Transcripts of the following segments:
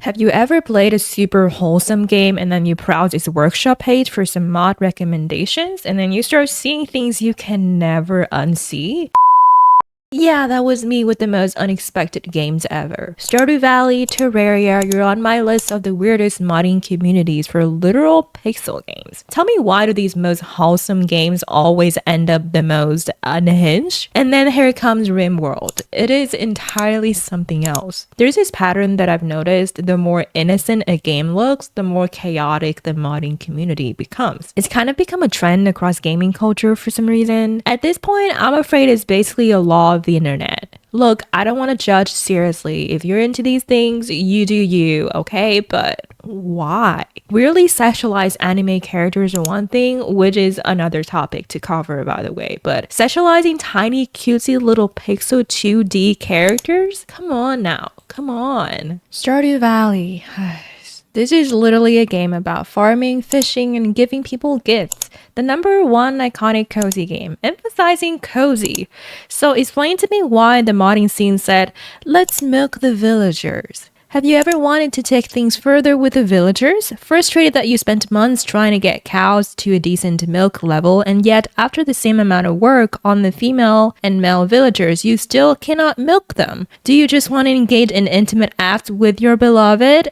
Have you ever played a super wholesome game and then you browse its workshop page for some mod recommendations and then you start seeing things you can never unsee? Yeah, that was me with the most unexpected games ever. Stadew Valley, Terraria, you're on my list of the weirdest modding communities for literal pixel games. Tell me, why do these most wholesome games always end up the most unhinged? And then here comes Rimworld. It is entirely something else. There's this pattern that I've noticed: the more innocent a game looks, the more chaotic the modding community becomes. It's kind of become a trend across gaming culture for some reason. At this point, I'm afraid it's basically a law of the internet. Look, I don't want to judge seriously. If you're into these things, you do you, okay? But why? Weirdly sexualized anime characters are one thing, which is another topic to cover, by the way. But sexualizing tiny, cutesy little pixel 2D characters? Come on now. Come on. Stadew Valley. This is literally a game about farming, fishing, and giving people gifts. The number one iconic cozy game, emphasizing cozy. So explain to me why the modding scene said, let's milk the villagers. Have you ever wanted to take things further with the villagers? Frustrated that you spent months trying to get cows to a decent milk level, and yet after the same amount of work on the female and male villagers, you still cannot milk them? Do you just want to engage in intimate acts with your beloved?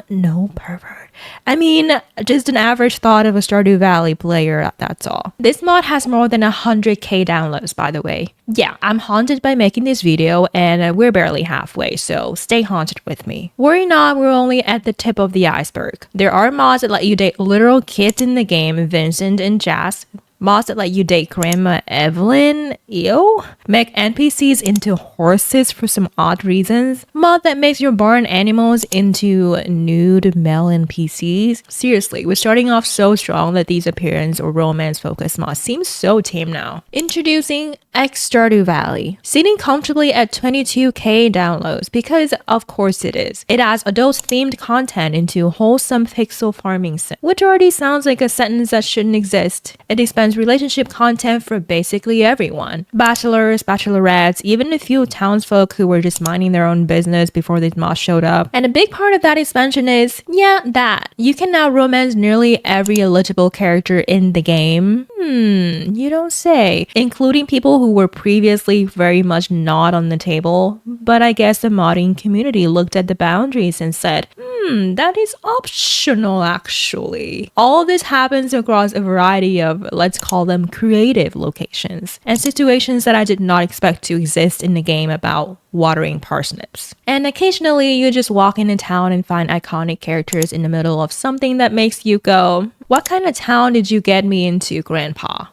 No, pervert. I mean, just an average thought of a Stadew Valley player, that's all. This mod has more than 100k downloads, by the way. Yeah, I'm haunted by making this video, and we're barely halfway, so stay haunted with me. Worry not, we're only at the tip of the iceberg. There are mods that let you date literal kids in the game, Vincent and Jazz. Mods that let you date Grandma Evelyn, ew. Make NPCs into horses for some odd reasons. Mod that makes your barn animals into nude male NPCs. Seriously, we're starting off so strong that these appearance or romance focused mods seem so tame now. Introducing Stadew Valley. Sitting comfortably at 22k downloads, because of course it is. It adds adult themed content into wholesome pixel farming sim, which already sounds like a sentence that shouldn't exist. It expands relationship content for basically everyone. Bachelors, bachelorettes, even a few townsfolk who were just minding their own business before these mods showed up. And a big part of that expansion is, that you can now romance nearly every eligible character in the game. You don't say. Including people who were previously very much not on the table. But I guess the modding community looked at the boundaries and said, that is optional actually. All of this happens across a variety of, let's call them, creative locations and situations that I did not expect to exist in the game about watering parsnips. And occasionally you just walk into town and find iconic characters in the middle of something that makes you go, what kind of town did you get me into, Grandpa?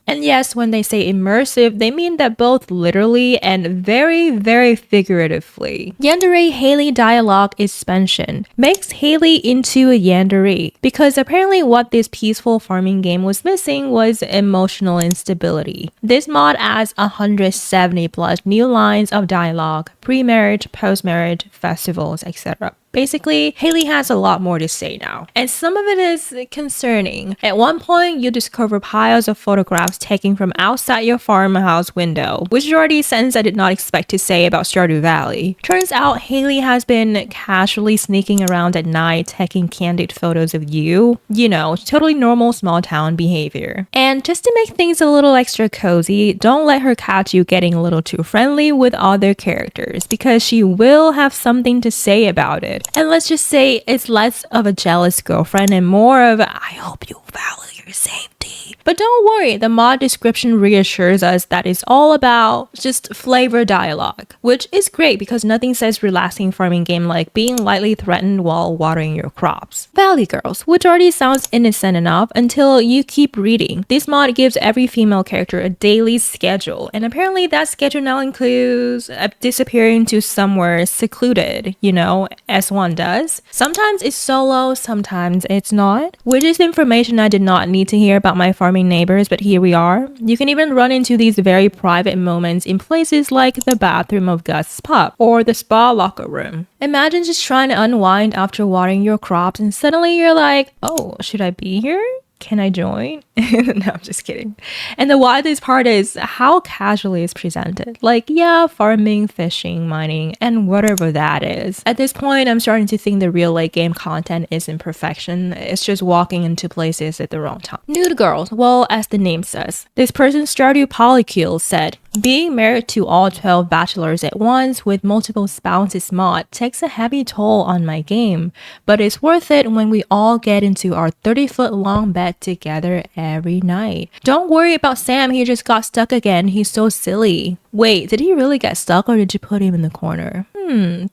And yes, when they say immersive, they mean that both literally and very, very figuratively. Yandere Haley dialogue expansion makes Haley into a yandere, because apparently what this peaceful farming game was missing was emotional instability. This mod adds 170 plus new lines of dialogue, pre-marriage, post-marriage, festivals, etc. Basically, Haley has a lot more to say now, and some of it is concerning. At one point, you discover piles of photographs taken from outside your farmhouse window, which is already a sentence I did not expect to say about Stadew Valley. Turns out, Haley has been casually sneaking around at night taking candid photos of you. You know, totally normal small town behavior. And just to make things a little extra cozy, don't let her catch you getting a little too friendly with other characters, because she will have something to say about it. And let's just say it's less of a jealous girlfriend and more of, I hope you value your safety. But don't worry, the mod description reassures us that it's all about just flavor dialogue, which is great because nothing says relaxing farming game like being lightly threatened while watering your crops. Valley Girls, which already sounds innocent enough until you keep reading. This mod gives every female character a daily schedule, and apparently that schedule now includes disappearing to somewhere secluded, you know, as one does. Sometimes it's solo, sometimes it's not, which is information I did not need to hear about my farming neighbors, but here we are. You can even run into these very private moments in places like the bathroom of Gus's pub or the spa locker room. Imagine just trying to unwind after watering your crops and suddenly you're like, oh, should I be here? Can I join? No, I'm just kidding. And the wildest part is how casually it's presented. Like, yeah, farming, fishing, mining, and whatever that is. At this point, I'm starting to think the real late game content isn't perfection. It's just walking into places at the wrong time. Nude girls. Well, as the name says, this person Stardew Polycule said, being married to all 12 bachelors at once with multiple spouses mod takes a heavy toll on my game, but it's worth it when we all get into our 30-foot long bed together every night. Don't worry about Sam, he just got stuck again, he's so silly. Wait, did he really get stuck or did you put him in the corner?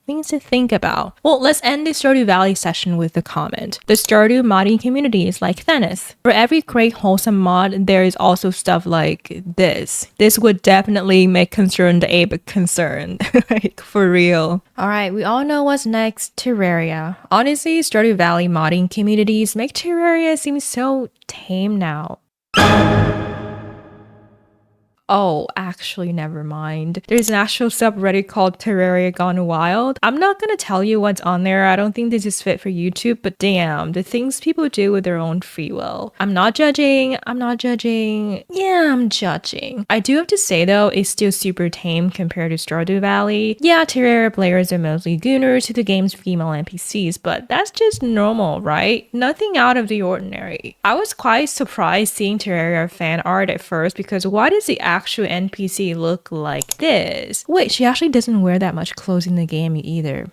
Things to think about. Well, let's end the Stadew Valley session with a comment. The Stadew modding community is like Thanos. For every great wholesome mod, there is also stuff like this. This would definitely make concerned Abe concerned. Like, for real. Alright, we all know what's next. Terraria. Honestly, Stadew Valley modding communities make Terraria seem so tame now. Oh, actually, never mind. There's an actual subreddit called Terraria Gone Wild. I'm not gonna tell you what's on there. I don't think this is fit for YouTube, but damn, the things people do with their own free will. I'm not judging. Yeah, I'm judging. I do have to say though, it's still super tame compared to Stadew Valley. Yeah, Terraria players are mostly gooners to the game's female NPCs, but that's just normal, right? Nothing out of the ordinary. I was quite surprised seeing Terraria fan art at first because why does the actual NPC look like this? Wait, she actually doesn't wear that much clothes in the game either.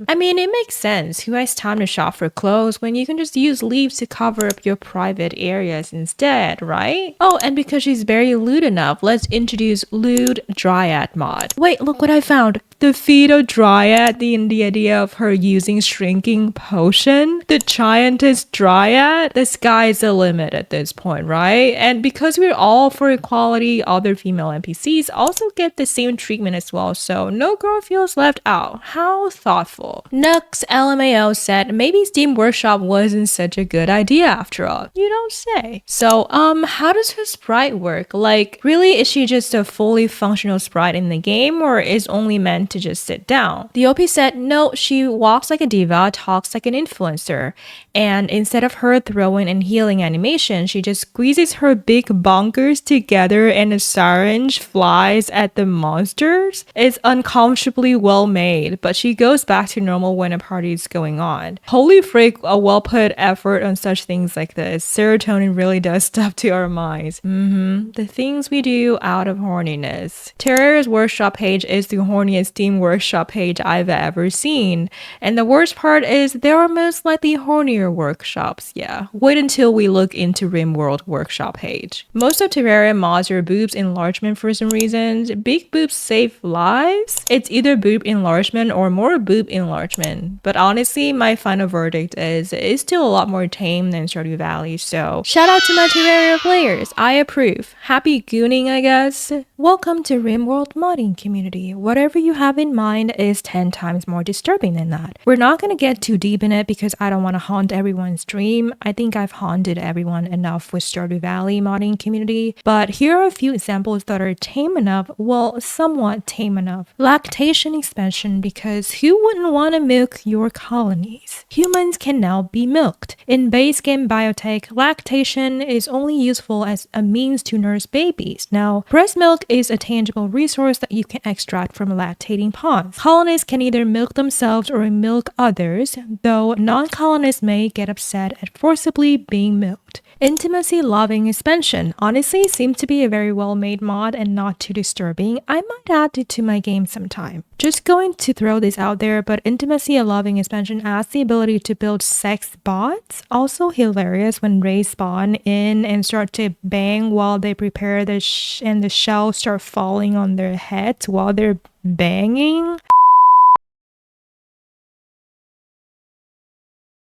I mean, it makes sense. Who has time to shop for clothes when you can just use leaves to cover up your private areas instead, right? Oh, and because she's very lewd enough, let's introduce Lewd Dryad mod. Wait, look what I found. The Fetal Dryad, the idea of her using shrinking potion. The Giantess Dryad. The sky's the limit at this point, right? And because we're all for equality, other female NPCs also get the same treatment as well, so no girl feels left out. How thoughtful. Nux LMAO said, maybe Steam Workshop wasn't such a good idea after all. You don't say. So, how does her sprite work? Like, really, is she just a fully functional sprite in the game, or is only meant to just sit down? The OP said, no, she walks like a diva, talks like an influencer, and instead of her throwing and healing animation, she just squeezes her big bonkers together and a syringe flies at the monsters. It's uncomfortably well made, but she goes back to normal when a party is going on. Holy frick, a well put effort on such things like this. Serotonin really does stuff to our minds. The things we do out of horniness. Terraria's workshop page is the horniest Steam Workshop page I've ever seen. And the worst part is there are most likely hornier workshops. Yeah, wait until we look into Rimworld workshop page. Most of Terraria mods are boobs enlargement for some reasons. Big boobs save lives. It's either boob enlargement or more boob enlargement. But honestly, my final verdict is it's still a lot more tame than Stadew Valley, so shout out to my Terraria players. I approve. Happy gooning, I guess. Welcome to Rimworld modding community. Whatever you have in mind is 10 times more disturbing than that. We're not gonna get too deep in it because I don't want to haunt everyone's dream. I think I've haunted everyone enough with Stadew Valley modding community, but here are a few examples that are tame enough, well, somewhat tame enough. Lactation expansion, because who wouldn't want to milk your colonies? Humans can now be milked. In base game biotech, lactation is only useful as a means to nurse babies. Now, breast milk is a tangible resource that you can extract from lactating pawns. Colonists can either milk themselves or milk others, though non-colonists may get upset at forcibly being milked. Intimacy loving expansion honestly seems to be a very well made mod and not too disturbing. I might add it to my game sometime. Just going to throw this out there, but intimacy loving expansion adds the ability to build sex bots. Also hilarious when rays spawn in and start to bang while they prepare and the shells start falling on their heads while they're banging.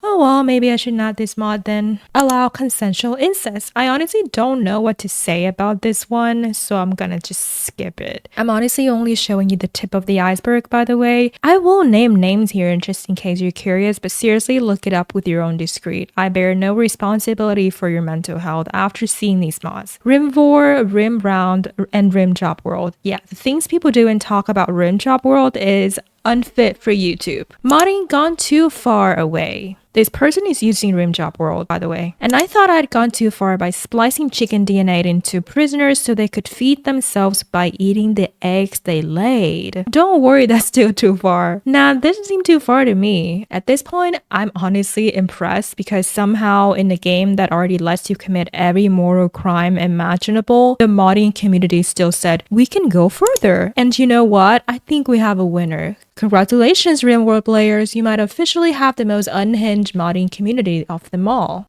Oh well, maybe I should not this mod then. Allow consensual incest. I honestly don't know what to say about this one, so I'm gonna just skip it. I'm honestly only showing you the tip of the iceberg, by the way. I will name names here just in case you're curious, but seriously look it up with your own discreet. I bear no responsibility for your mental health after seeing these mods. Rimvor, Rimround, and Rimjob World. Yeah, the things people do and talk about Rimjob World is unfit for YouTube. Modding gone too far away. This person is using Rimworld, by the way. And I thought I'd gone too far by splicing chicken DNA into prisoners so they could feed themselves by eating the eggs they laid. Don't worry, that's still too far. Nah, this doesn't seem too far to me. At this point, I'm honestly impressed because somehow in a game that already lets you commit every moral crime imaginable, the modding community still said, we can go further. And you know what? I think we have a winner. Congratulations, Rimworld players, you might officially have the most unhinged modding community of them all.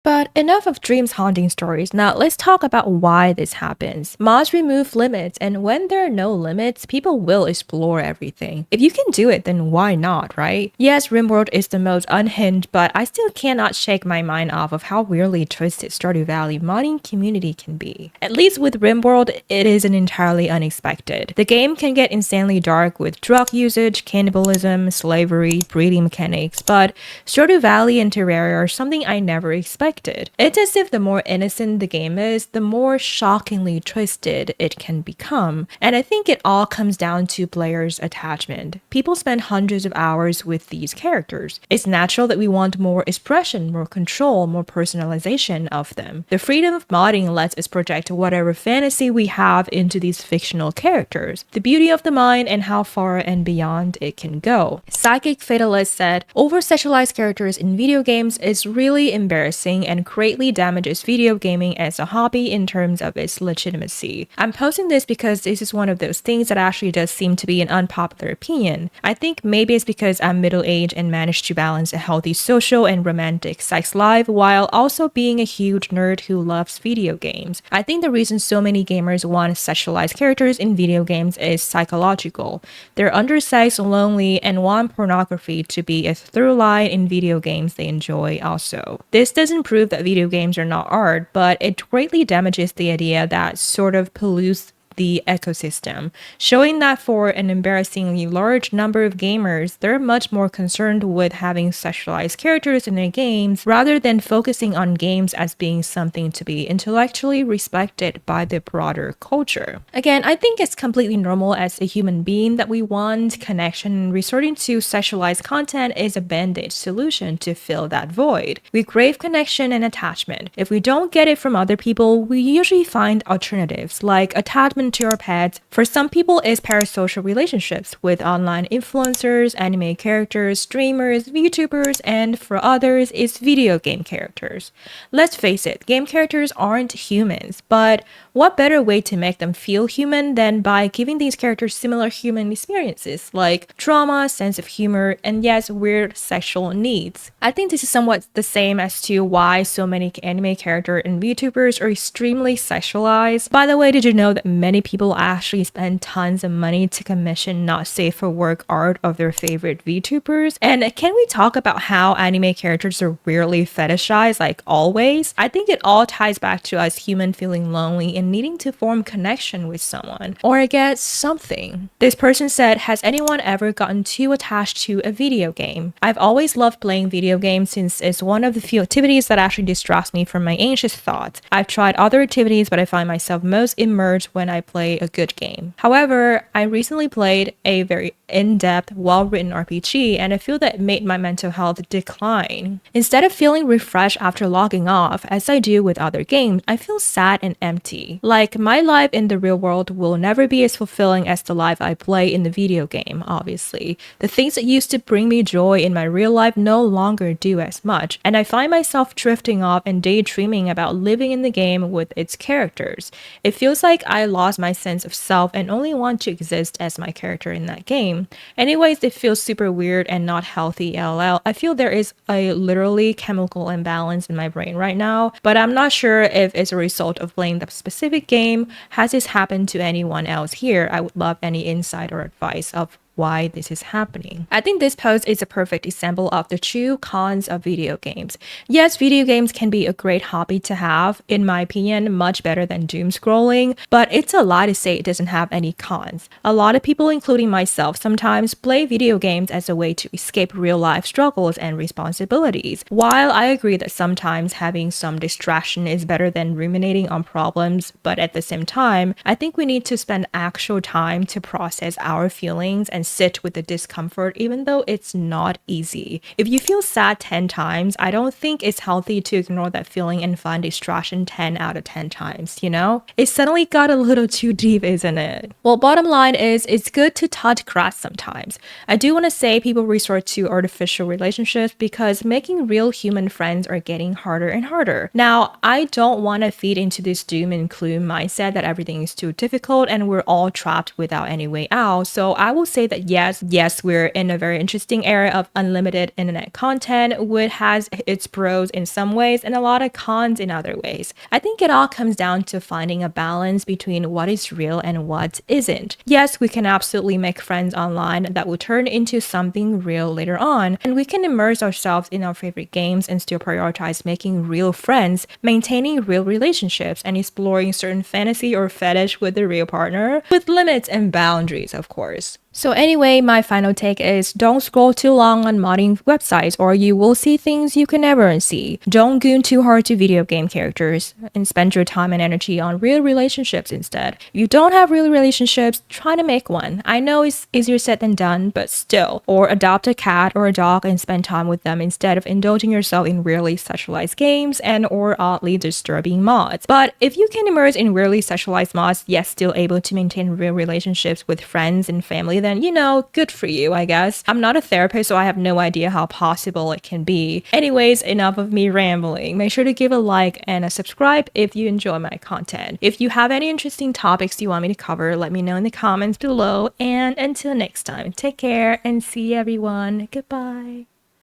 But enough of dreams haunting stories. Now let's talk about why this happens. Mods remove limits, and when there are no limits, people will explore everything. If you can do it, then why not, right? Yes, Rimworld is the most unhinged, but I still cannot shake my mind off of how weirdly twisted Stadew Valley modding community can be. At least with Rimworld, it isn't entirely unexpected. The game can get insanely dark with drug usage, cannibalism, slavery, breeding mechanics, but Stadew Valley and Terraria are something I never expected. It's as if the more innocent the game is, the more shockingly twisted it can become. And I think it all comes down to players' attachment. People spend hundreds of hours with these characters. It's natural that we want more expression, more control, more personalization of them. The freedom of modding lets us project whatever fantasy we have into these fictional characters. The beauty of the mind and how far and beyond it can go. Psychic Fatalist said, over-sexualized characters in video games is really embarrassing and greatly damages video gaming as a hobby in terms of its legitimacy. I'm posting this because this is one of those things that actually does seem to be an unpopular opinion. I think maybe it's because I'm middle-aged and managed to balance a healthy social and romantic sex life while also being a huge nerd who loves video games. I think the reason so many gamers want sexualized characters in video games is psychological. They're undersexed, lonely, and want pornography to be a through line in video games they enjoy also. This doesn't prove that video games are not art, but it greatly damages the idea that sort of pollutes the ecosystem, showing that for an embarrassingly large number of gamers, they're much more concerned with having sexualized characters in their games rather than focusing on games as being something to be intellectually respected by the broader culture. Again, I think it's completely normal as a human being that we want connection, and resorting to sexualized content is a band-aid solution to fill that void. We crave connection and attachment. If we don't get it from other people, we usually find alternatives like attachment to our pets. For some people, it's parasocial relationships with online influencers, anime characters, streamers, VTubers, and for others, it's video game characters. Let's face it, game characters aren't humans, but what better way to make them feel human than by giving these characters similar human experiences like trauma, sense of humor, and yes, weird sexual needs. I think this is somewhat the same as to why so many anime characters and VTubers are extremely sexualized. By the way, did you know that many people actually spend tons of money to commission not safe for work art of their favorite VTubers? And can we talk about how anime characters are weirdly fetishized like always? I think it all ties back to us human feeling lonely and needing to form connection with someone or get something. This person said, has anyone ever gotten too attached to a video game? I've always loved playing video games since it's one of the few activities that actually distracts me from my anxious thoughts. I've tried other activities, but I find myself most immersed when I play a good game. However, I recently played a very in-depth, well-written RPG, and I feel that it made my mental health decline. Instead of feeling refreshed after logging off, as I do with other games, I feel sad and empty. Like, my life in the real world will never be as fulfilling as the life I play in the video game, obviously. The things that used to bring me joy in my real life no longer do as much, and I find myself drifting off and daydreaming about living in the game with its characters. It feels like I lost my sense of self and only want to exist as my character in that game. Anyways, it feels super weird and not healthy LL. I feel there is a literally chemical imbalance in my brain right now, but I'm not sure if it's a result of playing the specific game. Has this happened to anyone else here? I would love any insight or advice of why this is happening. I think this post is a perfect example of the true cons of video games. Yes, video games can be a great hobby to have, in my opinion, much better than doom scrolling, but it's a lie to say it doesn't have any cons. A lot of people, including myself, sometimes play video games as a way to escape real life struggles and responsibilities. While I agree that sometimes having some distraction is better than ruminating on problems, but at the same time, I think we need to spend actual time to process our feelings and sit with the discomfort even though it's not easy. If you feel sad 10 times, I don't think it's healthy to ignore that feeling and find distraction 10 out of 10 times, you know? It suddenly got a little too deep, isn't it? Well, bottom line is it's good to touch grass sometimes. I do want to say people resort to artificial relationships because making real human friends are getting harder and harder. Now, I don't want to feed into this doom and gloom mindset that everything is too difficult and we're all trapped without any way out. So I will say that yes, we're in a very interesting era of unlimited internet content, which has its pros in some ways and a lot of cons in other ways. I think it all comes down to finding a balance between what is real and what isn't. Yes, we can absolutely make friends online that will turn into something real later on, and we can immerse ourselves in our favorite games and still prioritize making real friends, maintaining real relationships, and exploring certain fantasy or fetish with a real partner, with limits and boundaries, of course. So anyway, my final take is don't scroll too long on modding websites or you will see things you can never unsee. Don't goon too hard to video game characters and spend your time and energy on real relationships instead. If you don't have real relationships, try to make one. I know it's easier said than done, but still. Or adopt a cat or a dog and spend time with them instead of indulging yourself in really sexualized games and or oddly disturbing mods. But if you can immerse in really sexualized mods, yet still able to maintain real relationships with friends and family, then, you know, good for you, I guess. I'm not a therapist, so I have no idea how possible it can be. Anyways, enough of me rambling. Make sure to give a like and a subscribe if you enjoy my content. If you have any interesting topics you want me to cover, let me know in the comments below. And until next time, take care and see everyone. Goodbye.